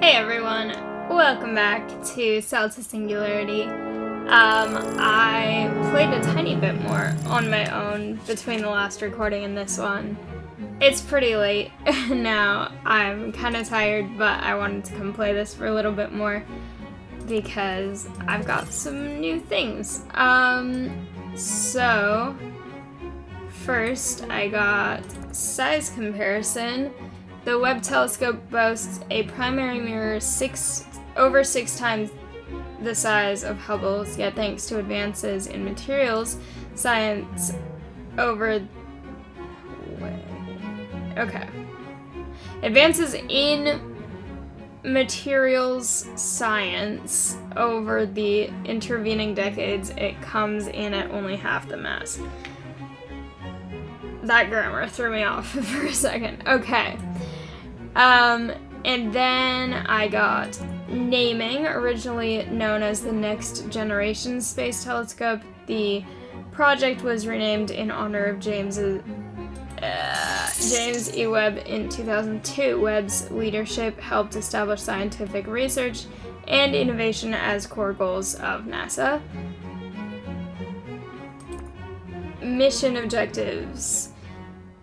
Hey everyone, welcome back to Singularity. I played a tiny bit more on my own between the last recording and this one. It's pretty late now. I'm kind of tired, but I wanted to come play this for a little bit more because I've got some new things. So first I got size comparison. The Webb telescope boasts a primary mirror over six times the size of Hubble's, yet thanks to advances in materials science Advances in materials science over the intervening decades, it comes in at only half the mass. That grammar threw me off for a second. Okay. And then I got naming, originally known as the Next Generation Space Telescope. The project was renamed in honor of James E. Webb in 2002. Webb's leadership helped establish scientific research and innovation as core goals of NASA. Mission objectives.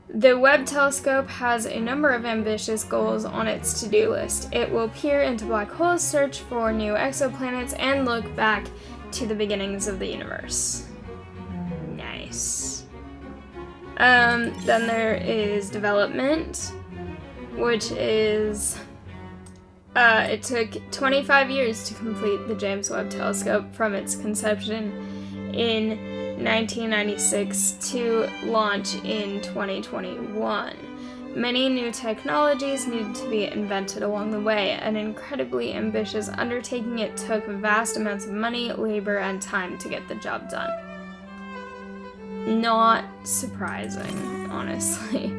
The Webb telescope has a number of ambitious goals on its to-do list. It will peer into black holes, search for new exoplanets, and look back to the beginnings of the universe. Nice. Then there is development, which is... it took 25 years to complete the James Webb telescope from its conception in 1996 to launch in 2021. Many new technologies needed to be invented along the way. An incredibly ambitious undertaking, it took vast amounts of money, labor, and time to get the job done. Not surprising, honestly.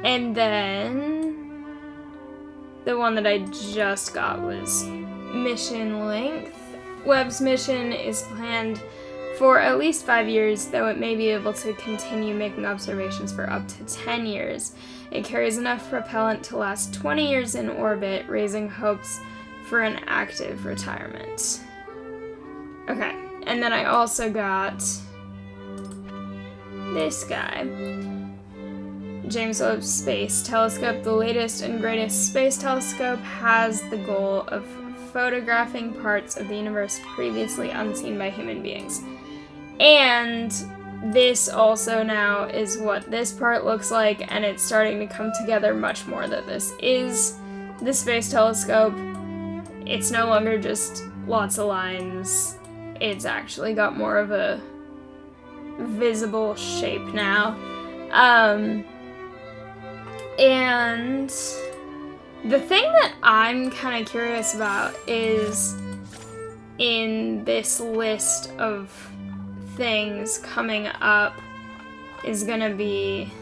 And then the one that I just got was mission length. Webb's mission is planned for at least 5 years, though it may be able to continue making observations for up to 10 years. It carries enough propellant to last 20 years in orbit, raising hopes for an active retirement. Okay, and then I also got this guy. James Webb Space Telescope, the latest and greatest space telescope, has the goal of photographing parts of the universe previously unseen by human beings. And this also now is what this part looks like, and it's starting to come together much more that this is the space telescope. It's no longer just lots of lines. It's actually got more of a visible shape now. And the thing that I'm kind of curious about is in this list of things coming up is gonna be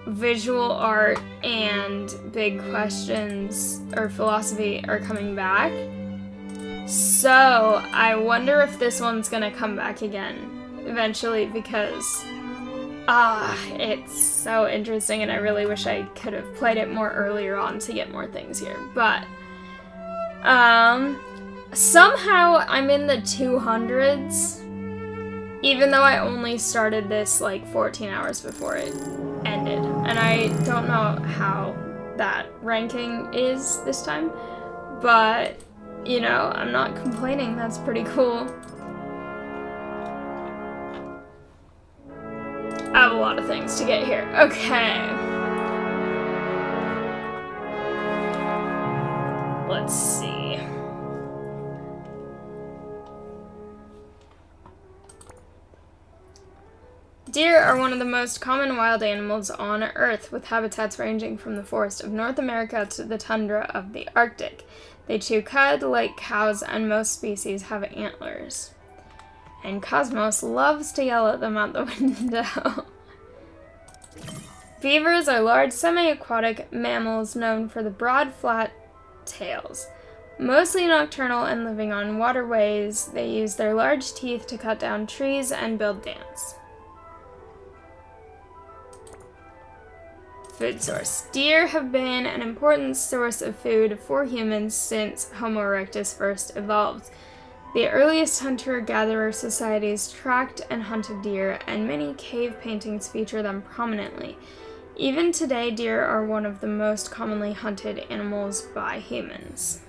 visual art and big questions or philosophy are coming back. So I wonder if this one's gonna come back again eventually because it's so interesting, and I really wish I could have played it more earlier on to get more things here. But, somehow I'm in the 200s, even though I only started this like 14 hours before it ended. And I don't know how that ranking is this time, but, you know, I'm not complaining. That's pretty cool. I have a lot of things to get here. Okay. Let's see. Deer are one of the most common wild animals on Earth, with habitats ranging from the forest of North America to the tundra of the Arctic. They chew cud like cows, and most species have antlers. And Cosmos loves to yell at them out the window. Beavers are large semi-aquatic mammals known for the broad, flat tails. Mostly nocturnal and living on waterways, they use their large teeth to cut down trees and build dams. Food source. Deer have been an important source of food for humans since Homo erectus first evolved. The earliest hunter-gatherer societies tracked and hunted deer, and many cave paintings feature them prominently. Even today, deer are one of the most commonly hunted animals by humans.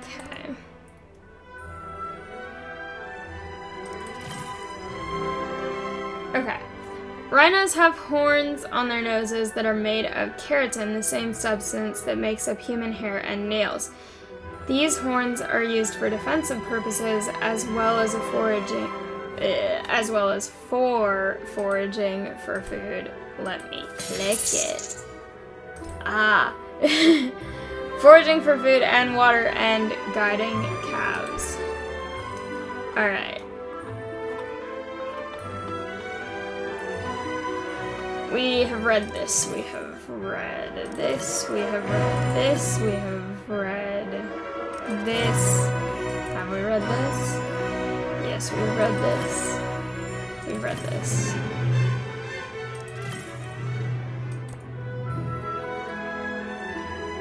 Okay. Okay. Rhinos have horns on their noses that are made of keratin, the same substance that makes up human hair and nails. These horns are used for defensive purposes as well as for foraging for food. Let me click it. Foraging for food and water and guiding calves. Alright. We have read this, we have read this, we have read this, we have read this. Have we read this? Yes, we've read this. We've read this.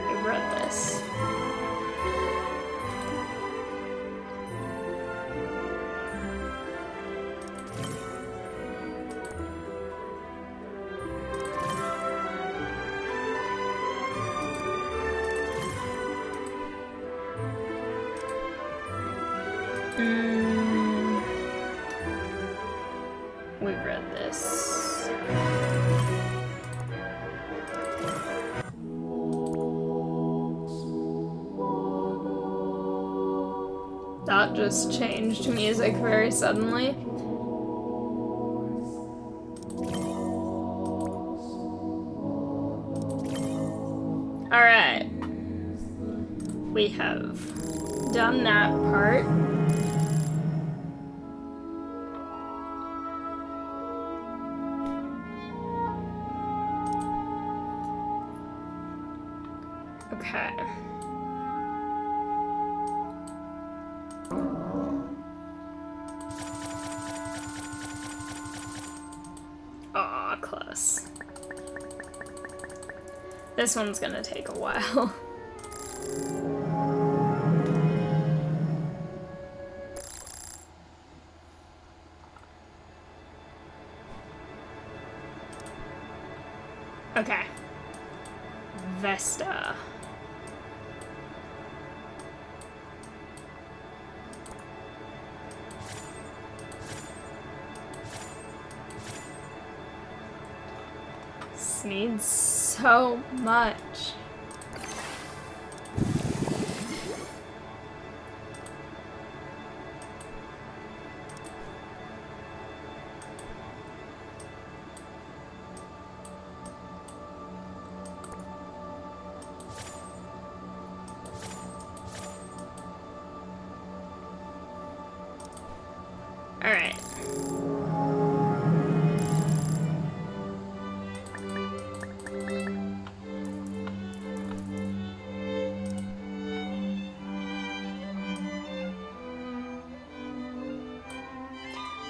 We've read this. We've read this. That just changed music very suddenly. Alright. We have done that part. Okay. Aw, close. This one's gonna take a while. Okay. Vesta. This needs so much. All right.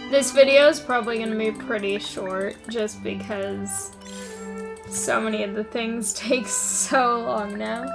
This video is probably going to be pretty short just because so many of the things take so long now.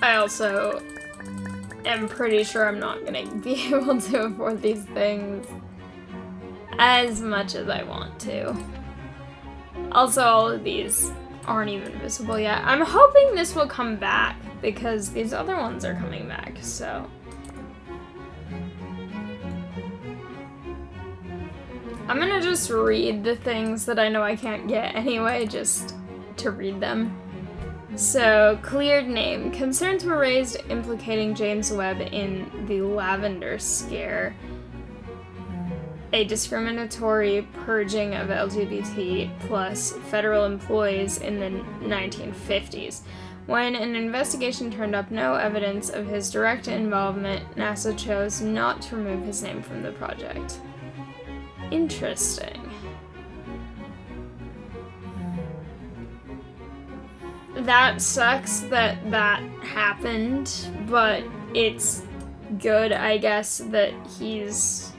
I also am pretty sure I'm not gonna be able to afford these things as much as I want to. Also, all of these aren't even visible yet. I'm hoping this will come back because these other ones are coming back, so. I'm gonna just read the things that I know I can't get anyway, just to read them. So, cleared name. Concerns were raised implicating James Webb in the Lavender Scare. a discriminatory purging of LGBT plus federal employees in the 1950s. When an investigation turned up no evidence of his direct involvement, NASA chose not to remove his name from the project. Interesting. That sucks that that happened, but it's good, I guess, that he's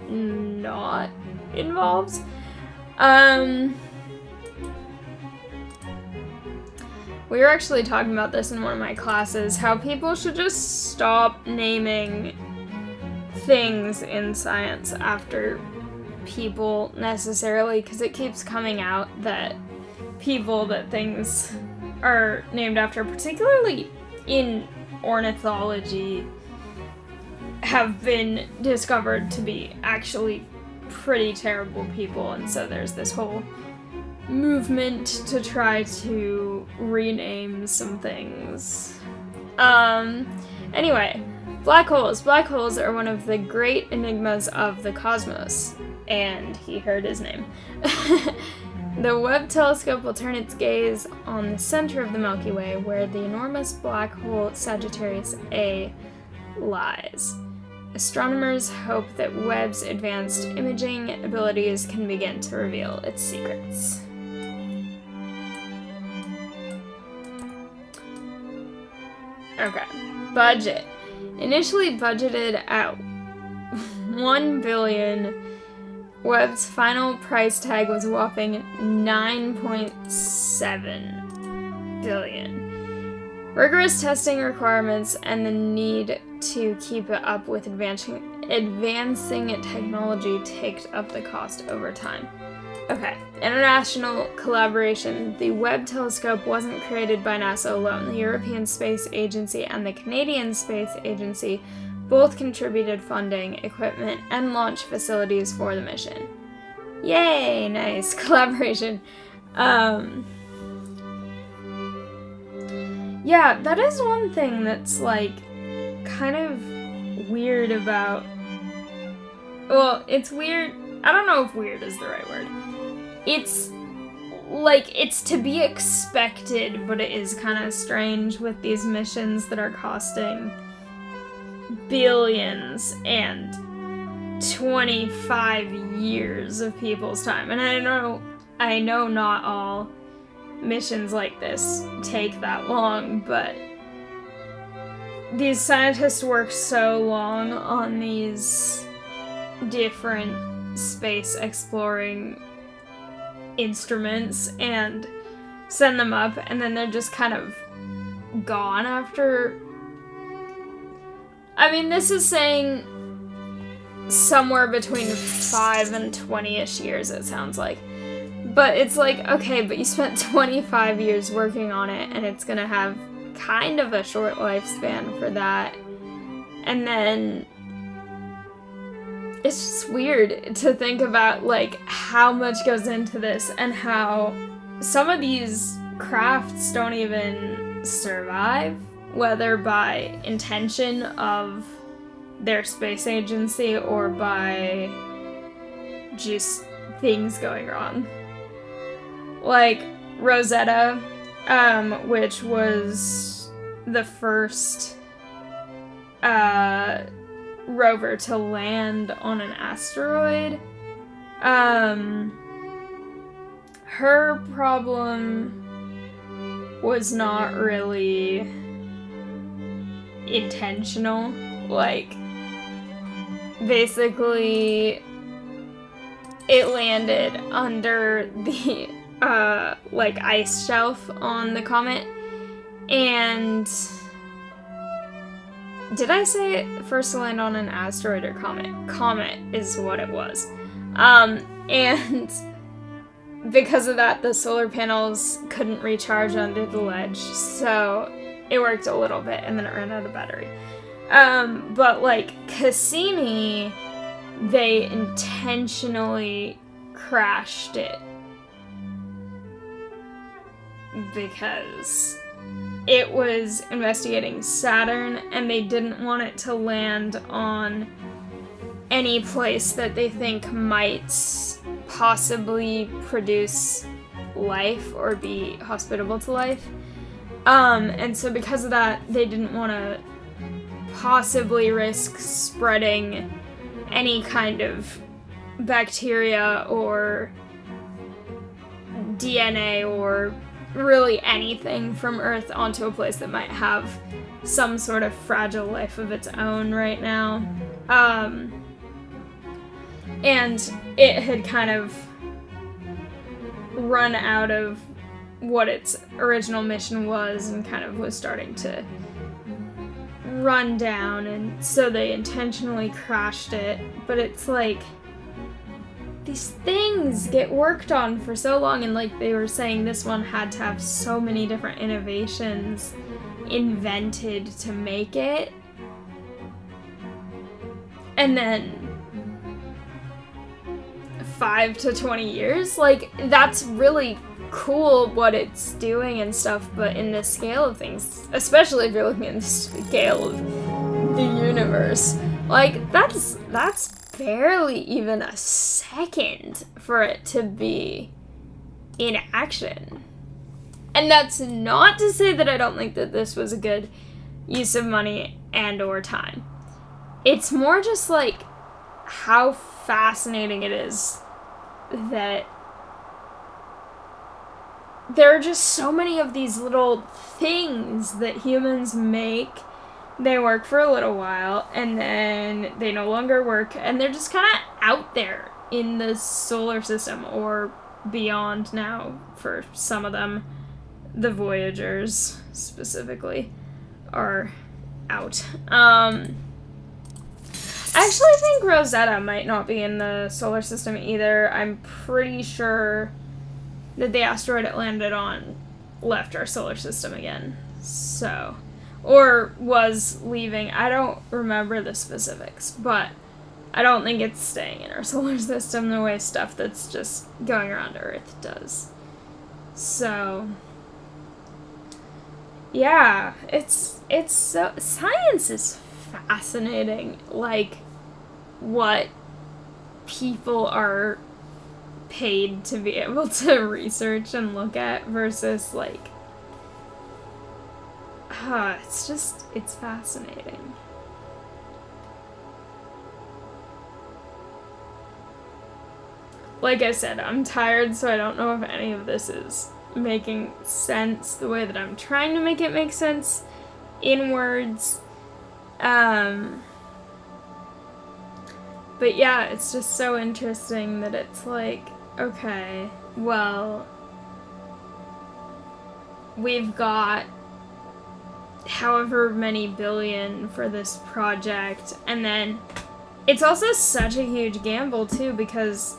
not involved. We were actually talking about this in one of my classes, how people should just stop naming things in science after people necessarily, because it keeps coming out that people that things are named after, particularly in ornithology, have been discovered to be actually pretty terrible people, and so there's this whole movement to try to rename some things. Anyway, black holes. Black holes are one of the great enigmas of the cosmos, and he heard his name. The Webb telescope will turn its gaze on the center of the Milky Way, where the enormous black hole Sagittarius A lies. Astronomers hope that Webb's advanced imaging abilities can begin to reveal its secrets. Okay, budget. Initially budgeted at $1 billion, Webb's final price tag was a whopping $9.7 billion. Rigorous testing requirements and the need to keep it up with advancing technology ticked up the cost over time. Okay, international collaboration. The Webb telescope wasn't created by NASA alone. The European Space Agency and the Canadian Space Agency both contributed funding, equipment, and launch facilities for the mission. Yay, nice collaboration. Yeah, that is one thing that's, like, kind of weird about... Well, it's weird... I don't know if weird is the right word. It's, like, it's to be expected, but it is kind of strange with these missions that are costing billions and 25 years of people's time. And I know not all missions like this take that long, but these scientists work so long on these different space exploring instruments and send them up, and then they're just kind of gone after. I mean, this is saying somewhere between 5 and 20-ish years, it sounds like. But it's like, okay, but you spent 25 years working on it, and it's gonna have kind of a short lifespan for that. And then it's just weird to think about, like, how much goes into this and how some of these crafts don't even survive, whether by intention of their space agency or by just things going wrong. Like Rosetta, which was the first rover to land on an asteroid. Her problem was not really intentional. Like, basically, it landed under the, like, ice shelf on the comet, and... Did I say it first to land on an asteroid or comet? Comet is what it was. And because of that, the solar panels couldn't recharge under the ledge, so it worked a little bit, and then it ran out of battery. But, like, Cassini, they intentionally crashed it because it was investigating Saturn, and they didn't want it to land on any place that they think might possibly produce life or be hospitable to life. And so because of that, they didn't want to possibly risk spreading any kind of bacteria or DNA or really anything from Earth onto a place that might have some sort of fragile life of its own right now. And it had kind of run out of what its original mission was and kind of was starting to run down, and so they intentionally crashed it. But it's like, these things get worked on for so long, and like they were saying, this one had to have so many different innovations invented to make it. And then 5 to 20 years, like, that's really cool what it's doing and stuff, but in the scale of things, especially if you're looking at the scale of the universe, like, that's barely even a second for it to be in action. And that's not to say that I don't think that this was a good use of money and or time. It's more just like how fascinating it is that there are just so many of these little things that humans make. They work for a little while, and then they no longer work, and they're just kind of out there in the solar system, or beyond now for some of them. The Voyagers, specifically, are out. I actually think Rosetta might not be in the solar system either. I'm pretty sure that the asteroid it landed on left our solar system again. So, or was leaving. I don't remember the specifics, but I don't think it's staying in our solar system the way stuff that's just going around Earth does. So, yeah, it's so, science is fascinating, like, what people are paid to be able to research and look at versus, like, it's fascinating. Like I said, I'm tired, so I don't know if any of this is making sense the way that I'm trying to make it make sense in words. But yeah, it's just so interesting that it's like, okay, well, we've got however many billion for this project, and then it's also such a huge gamble too, because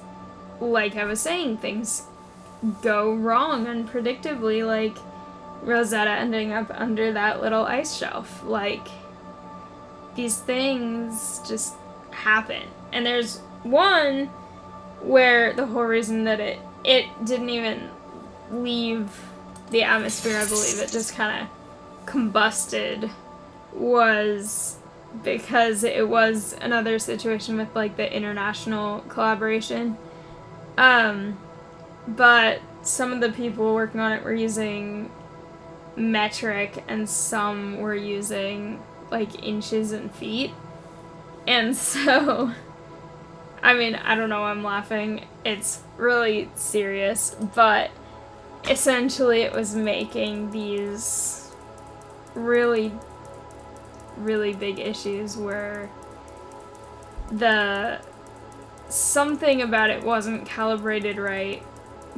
like I was saying, things go wrong unpredictably, like Rosetta ending up under that little ice shelf. Like, these things just happen. And there's one where the whole reason that it didn't even leave the atmosphere, I believe it just kind of combusted, was because it was another situation with like the international collaboration. But some of the people working on it were using metric and some were using like inches and feet. And so, I mean, I don't know, I'm laughing. It's really serious, but essentially it was making these really, really big issues where something about it wasn't calibrated right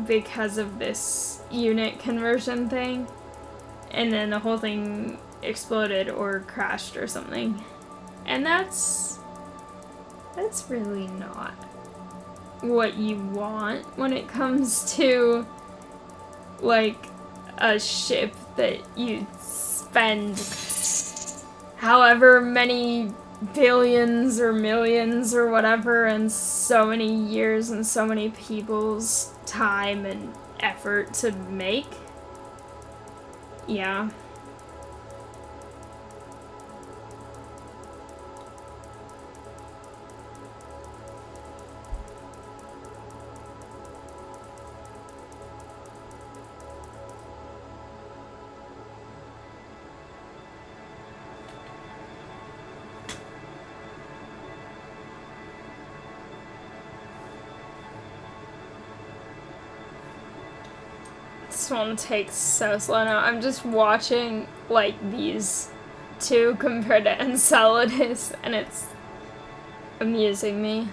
because of this unit conversion thing, and then the whole thing exploded or crashed or something. And that's really not what you want when it comes to, like, a ship that you spend however many billions or millions or whatever, and so many years and so many people's time and effort to make. Yeah. This one takes so slow now. I'm just watching, like, these two compared to Enceladus, and it's amusing me.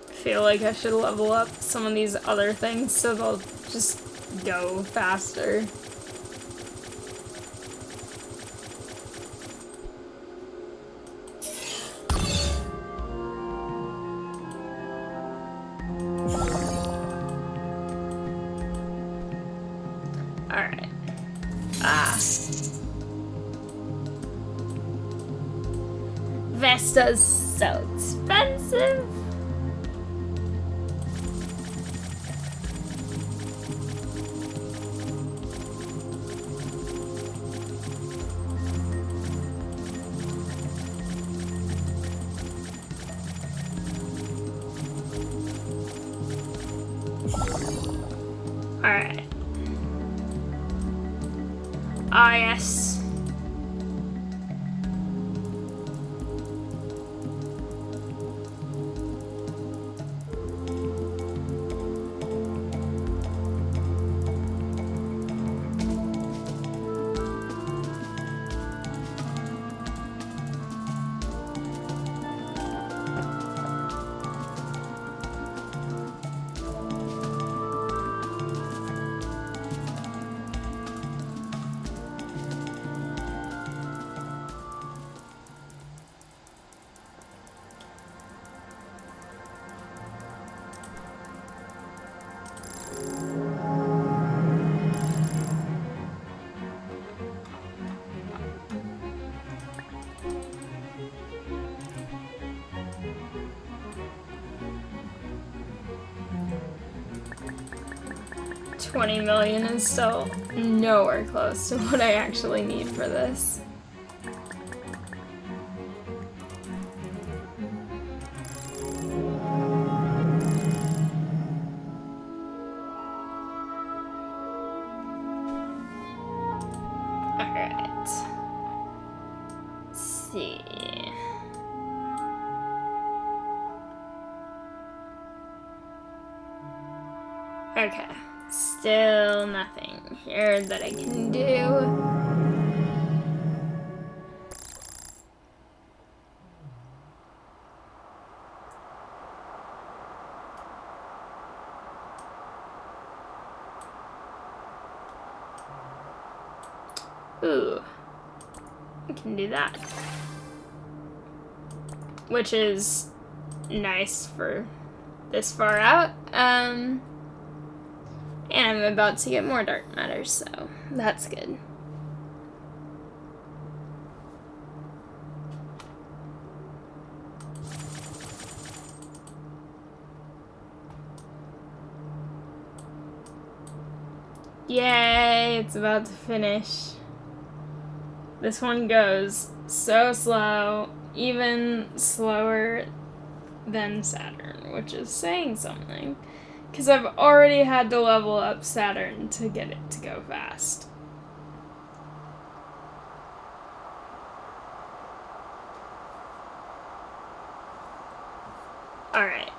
I feel like I should level up some of these other things so they'll just go faster. Alright. Vesta's so expensive. Alright. Ah, yes. $20 million is still nowhere close to what I actually need for this. Alright. Let's see. Okay. Still nothing here that I can do. Ooh. I can do that. Which is nice for this far out. And I'm about to get more dark matter, so that's good. Yay, it's about to finish. This one goes so slow, even slower than Saturn, which is saying something. Because I've already had to level up Saturn to get it to go fast. Alright.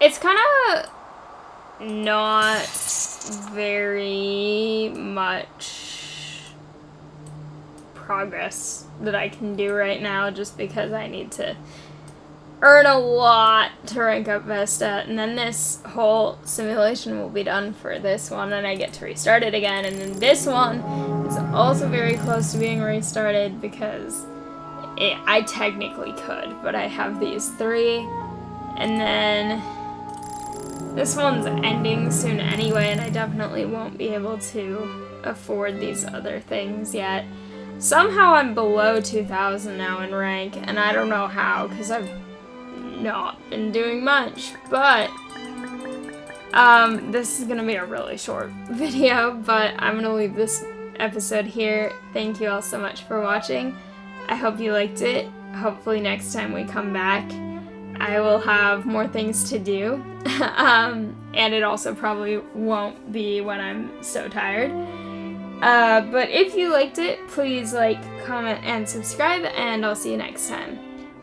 It's kind of not very much progress that I can do right now just because I need to earn a lot to rank up Vesta, and then this whole simulation will be done for this one and I get to restart it again, and then this one is also very close to being restarted because I technically could, but I have these three, and then this one's ending soon anyway, and I definitely won't be able to afford these other things yet. Somehow I'm below 2,000 now in rank, and I don't know how, because I've not been doing much, but I have these 3 and then this one is also very close to being restarted because it I technically could, but I have these three, and then this one's ending soon anyway, and I definitely won't be able to afford these other things yet. Somehow I'm below 2,000 now in rank, and I don't know how, because I've not been doing much, but This is gonna be a really short video, but I'm gonna leave this episode here. Thank you all so much for watching. I hope you liked it. Hopefully next time we come back, I will have more things to do. And it also probably won't be when I'm so tired. But if you liked it, please like, comment, and subscribe, and I'll see you next time.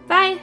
Bye!